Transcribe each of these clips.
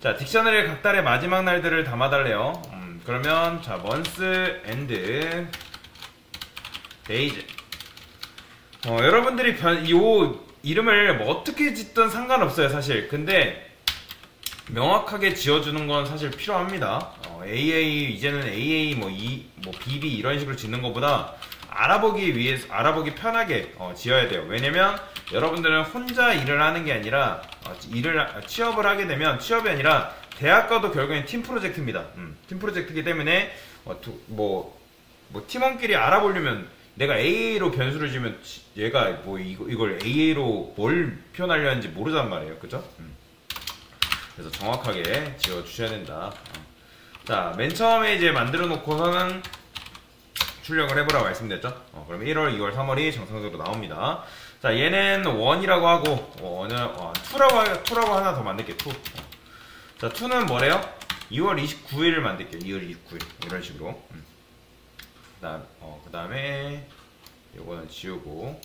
자, 딕셔너리 각 달의 마지막 날들을 담아달래요. 그러면 자, months and days. 여러분들이 요 이름을 뭐 어떻게 짓든 상관없어요, 사실. 근데 명확하게 지어주는 건 사실 필요합니다. AA, 이제는 AA, 뭐 BB 이런 식으로 짓는 것보다 알아보기 편하게 지어야 돼요. 왜냐면 여러분들은 혼자 일을 하는 게 아니라 취업을 하게 되면 취업이 아니라 대학 가도 결국엔 팀 프로젝트입니다. 팀 프로젝트이기 때문에 팀원끼리 알아보려면 내가 AA로 변수를 주면 얘가 뭐 이걸 AA로 뭘 표현하려 하는지 모르단 말이에요. 그죠? 그래서 정확하게 지어 주셔야 된다. 자, 맨 처음에 이제 만들어 놓고서는 출력을 해보라고 말씀드렸죠. 그러면 1월, 2월, 3월이 정상적으로 나옵니다. 자, 얘는 1이라고 하고, 2라고 하나 더 만들게요. 2. 자, 2는 뭐래요? 2월 29일을 만들게요. 2월 29일. 이런 식으로. 그 다음에, 요거는 지우고,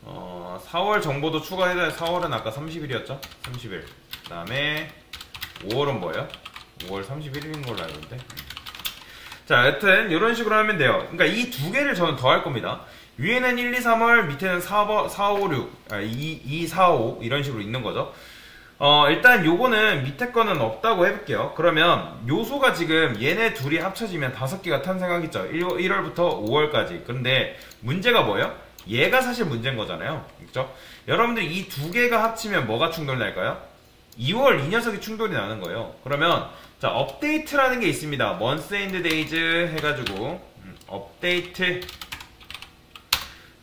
4월 정보도 추가해야 돼. 4월은 아까 30일이었죠? 30일. 그 다음에, 5월은 뭐예요? 5월 31일인 걸로 알고 있는데. 자, 여튼 이런 식으로 하면 돼요. 그러니까 이 두 개를 저는 더 할 겁니다. 위에는 1, 2, 3월, 밑에는 4, 5, 6, 2, 4, 5 이런 식으로 있는 거죠. 일단 요거는 밑에 거는 없다고 해볼게요. 그러면 요소가 지금 얘네 둘이 합쳐지면 5개가 탄생하겠죠. 1월부터 5월까지. 그런데 문제가 뭐예요? 얘가 사실 문제인 거잖아요. 그렇죠? 여러분들이 이 두 개가 합치면 뭐가 충돌이 날까요? 2월 이 녀석이 충돌이 나는 거예요. 그러면 자, 업데이트라는 게 있습니다. months and days 해가지고 업데이트.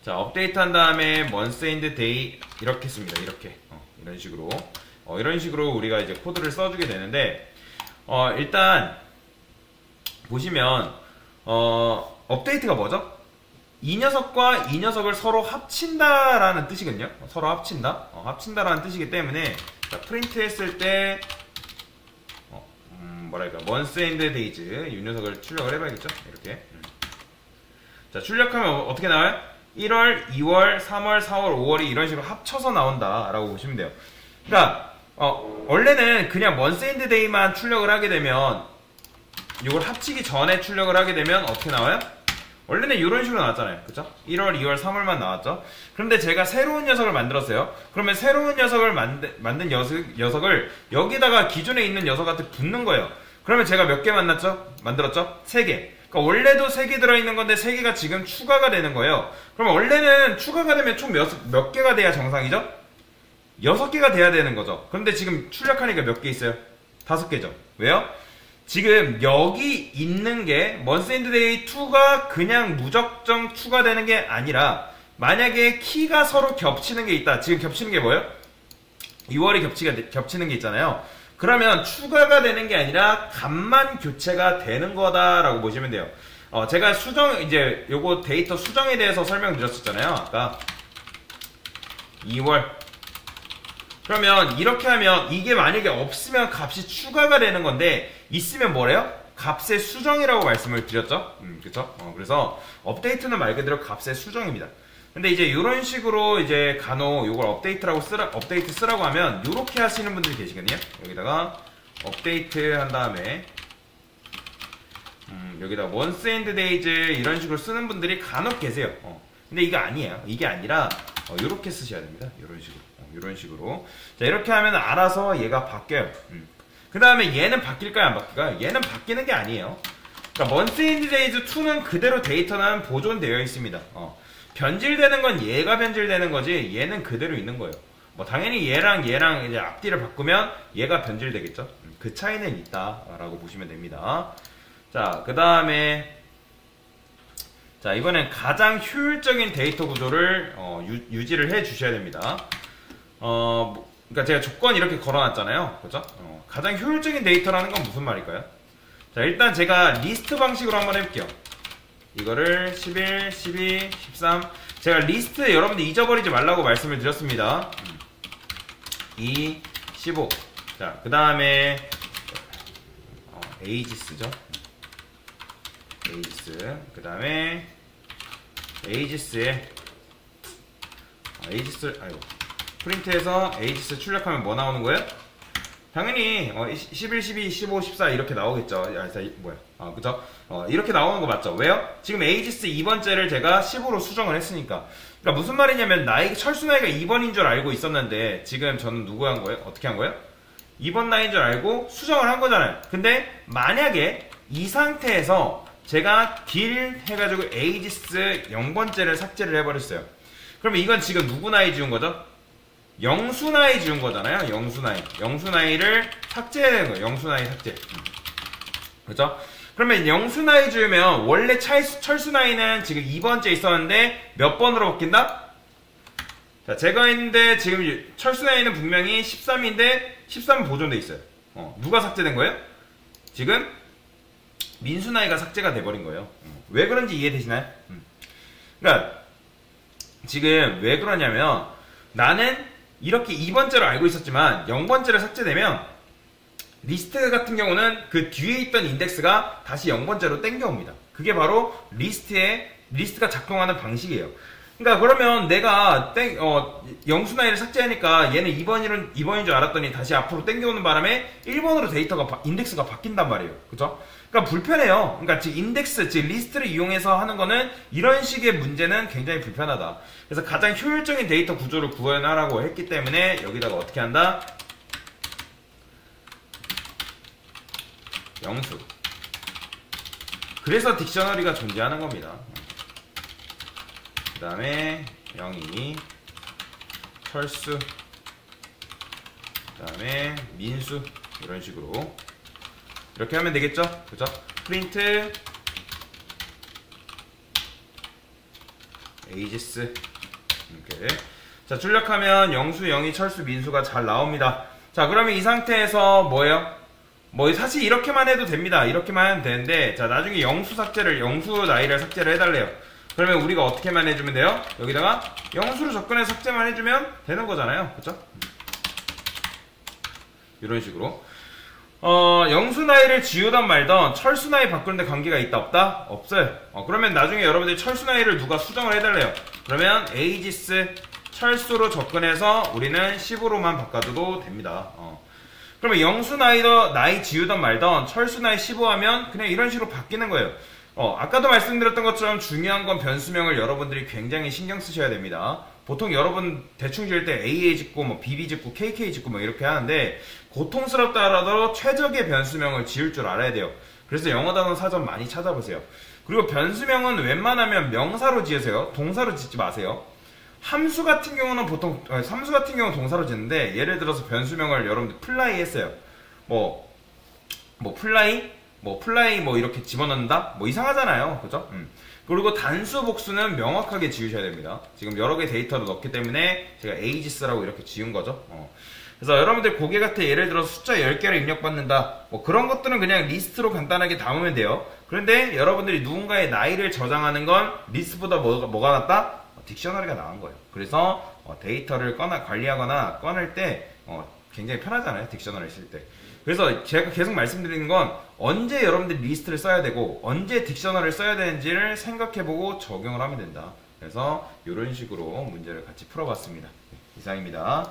자, 업데이트 한 다음에 months and day 이렇게 씁니다. 이렇게 이런 식으로 이런 식으로 우리가 이제 코드를 써주게 되는데 일단 보시면 업데이트가 뭐죠? 이 녀석과 이 녀석을 서로 합친다라는 뜻이거든요. 서로 합친다. 합친다라는 뜻이기 때문에 자, 프린트 했을 때 뭐랄까 months and days 이 녀석을 출력을 해봐야겠죠. 이렇게. 자, 출력하면 어떻게 나와요? 1월, 2월, 3월, 4월, 5월이 이런 식으로 합쳐서 나온다 라고 보시면 돼요. 그러니까 원래는 그냥 months and day만 출력을 하게 되면 이걸 합치기 전에 출력을 하게 되면 어떻게 나와요? 원래는 이런 식으로 나왔잖아요. 그쵸? 1월, 2월, 3월만 나왔죠? 그런데 제가 새로운 녀석을 만들었어요. 그러면 새로운 녀석을 만든 녀석을 여기다가 기존에 있는 녀석한테 붙는 거예요. 그러면 제가 몇 개 만들었죠? 3개. 그러니까 원래도 3개 들어있는 건데 3개가 지금 추가가 되는 거예요. 그러면 원래는 추가가 되면 총 몇 개가 돼야 정상이죠? 6개가 돼야 되는 거죠. 그런데 지금 출력하니까 몇 개 있어요? 5개죠. 왜요? 지금 여기 있는 게 months and day 2가 그냥 무작정 추가되는 게 아니라 만약에 키가 서로 겹치는 게 있다. 지금 겹치는 게 뭐예요? 2월이 겹치는 게 있잖아요. 그러면 추가가 되는 게 아니라 값만 교체가 되는 거다라고 보시면 돼요. 제가 이제 요거 데이터 수정에 대해서 설명드렸었잖아요. 아까 2월. 그러면 이렇게 하면 이게 만약에 없으면 값이 추가가 되는 건데 있으면 뭐래요? 값의 수정이라고 말씀을 드렸죠? 그쵸? 그래서 업데이트는 말 그대로 값의 수정입니다. 근데 이제 이런 식으로 이제 간혹 이걸 업데이트 쓰라고 하면 이렇게 하시는 분들이 계시거든요. 여기다가 업데이트 한 다음에 여기다 months and days 이런 식으로 쓰는 분들이 간혹 계세요. 근데 이게 아니에요. 이게 아니라 이렇게 쓰셔야 됩니다. 이런 식으로. 자, 이렇게 하면 알아서 얘가 바뀌어요. 그 다음에 얘는 바뀔까요? 안 바뀔까요? 얘는 바뀌는 게 아니에요. 그러니까 months and days 2는 그대로 데이터는 보존되어 있습니다. 변질되는 건 얘가 변질되는 거지 얘는 그대로 있는 거예요. 뭐 당연히 얘랑 이제 앞뒤를 바꾸면 얘가 변질되겠죠. 그 차이는 있다라고 보시면 됩니다. 자, 그 다음에 자, 이번엔 가장 효율적인 데이터 구조를 유지를 해 주셔야 됩니다. 그러니까 제가 조건 이렇게 걸어놨잖아요. 그죠? 가장 효율적인 데이터라는 건 무슨 말일까요? 자, 일단 제가 리스트 방식으로 한번 해볼게요. 이거를 11, 12, 13. 제가 리스트 여러분들 잊어버리지 말라고 말씀을 드렸습니다. 2, 15. 자, 그 다음에 에이지스죠. 에이지스. 그 다음에 에이지스에 프린트해서 에이지스 출력하면 뭐 나오는 거예요? 당연히 11, 12, 15, 14 이렇게 나오겠죠. 뭐야? 그죠? 이렇게 나오는 거 맞죠? 왜요? 지금 에이지스 2번째를 제가 10으로 수정을 했으니까. 그러니까 무슨 말이냐면 철수 나이가 2번인 줄 알고 있었는데 지금 저는 누구 한 거예요? 어떻게 한 거예요? 2번 나이인 줄 알고 수정을 한 거잖아요. 근데 만약에 이 상태에서 제가 길 해가지고 에이지스 0번째를 삭제를 해버렸어요. 그러면 이건 지금 누구 나이 지운 거죠? 영수 나이 지운 거잖아요. 영수 나이. 영수 나이를 삭제해야 되는 거예요. 영수 나이 삭제. 그죠? 그러면 영수 나이 지우면 원래 철수 나이는 지금 2번째 있었는데 몇 번으로 바뀐다? 자, 제거했는데 지금 철수 나이는 분명히 13인데 13은 보존돼 있어요. 누가 삭제된 거예요? 지금 민수 나이가 삭제가 돼버린 거예요. 왜 그런지 이해되시나요? 그러니까 지금 왜 그러냐면 나는 이렇게 2번째로 알고 있었지만 0번째로 삭제되면 리스트 같은 경우는 그 뒤에 있던 인덱스가 다시 0번째로 땡겨옵니다. 그게 바로 리스트가 작동하는 방식이에요. 그러니까 그러면 내가 영수 나이를 삭제하니까 얘는 2번인 줄 알았더니 다시 앞으로 땡겨오는 바람에 1번으로 인덱스가 바뀐단 말이에요. 그죠? 그러니까 불편해요. 그러니까 즉 리스트를 이용해서 하는 거는 이런 식의 문제는 굉장히 불편하다. 그래서 가장 효율적인 데이터 구조를 구현하라고 했기 때문에 여기다가 어떻게 한다? 영수. 그래서 딕셔너리가 존재하는 겁니다. 그 다음에 영희, 철수, 그 다음에 민수, 이런 식으로 이렇게 하면 되겠죠? 그죠? 프린트 에이지스 이렇게. 자, 출력하면 영수, 영희, 철수, 민수가 잘 나옵니다. 자, 그러면 이 상태에서 뭐예요? 사실 이렇게만 해도 됩니다. 이렇게만 하면 되는데, 자, 나중에 영수 나이를 삭제를 해달래요. 그러면 우리가 어떻게만 해주면 돼요? 여기다가 영수로 접근해서 삭제만 해주면 되는 거잖아요. 그쵸? 이런 식으로. 영수 나이를 지우던 말던 철수 나이 바꾸는데 관계가 있다 없다? 없어요. 그러면 나중에 여러분들이 철수 나이를 누가 수정을 해달래요. 그러면 에이지스 철수로 접근해서 우리는 10으로만 바꿔줘도 됩니다. 그러면 영수 나이 지우던 말던 철수 나이 15 하면 그냥 이런 식으로 바뀌는 거예요. 아까도 말씀드렸던 것처럼 중요한 건 변수명을 여러분들이 굉장히 신경 쓰셔야 됩니다. 보통 여러분 대충 지을 때 AA 짓고 뭐 BB 짓고 KK 짓고 뭐 이렇게 하는데 고통스럽다 하더라도 최적의 변수명을 지을 줄 알아야 돼요. 그래서 영어 단어 사전 많이 찾아보세요. 그리고 변수명은 웬만하면 명사로 지으세요. 동사로 짓지 마세요. 함수 같은 경우는 함수 같은 경우는 동사로 짓는데 예를 들어서 변수명을 여러분들 플라이 했어요. 플라이 이렇게 집어넣는다? 이상하잖아요. 그죠? 그리고 단수 복수는 명확하게 지우셔야 됩니다. 지금 여러 개 데이터를 넣기 때문에 제가 에이지스라고 이렇게 지운 거죠. 그래서 여러분들 고개 같아 예를 들어서 숫자 10개를 입력받는다. 그런 것들은 그냥 리스트로 간단하게 담으면 돼요. 그런데 여러분들이 누군가의 나이를 저장하는 건 리스트보다 뭐가 낫다? 딕셔너리가 나은 거예요. 그래서 데이터를 관리하거나 꺼낼 때 굉장히 편하잖아요. 딕셔너리 쓸 때. 그래서 제가 계속 말씀드리는 건 언제 여러분들이 리스트를 써야 되고 언제 딕셔너리를 써야 되는지를 생각해보고 적용을 하면 된다. 그래서 이런 식으로 문제를 같이 풀어봤습니다. 이상입니다.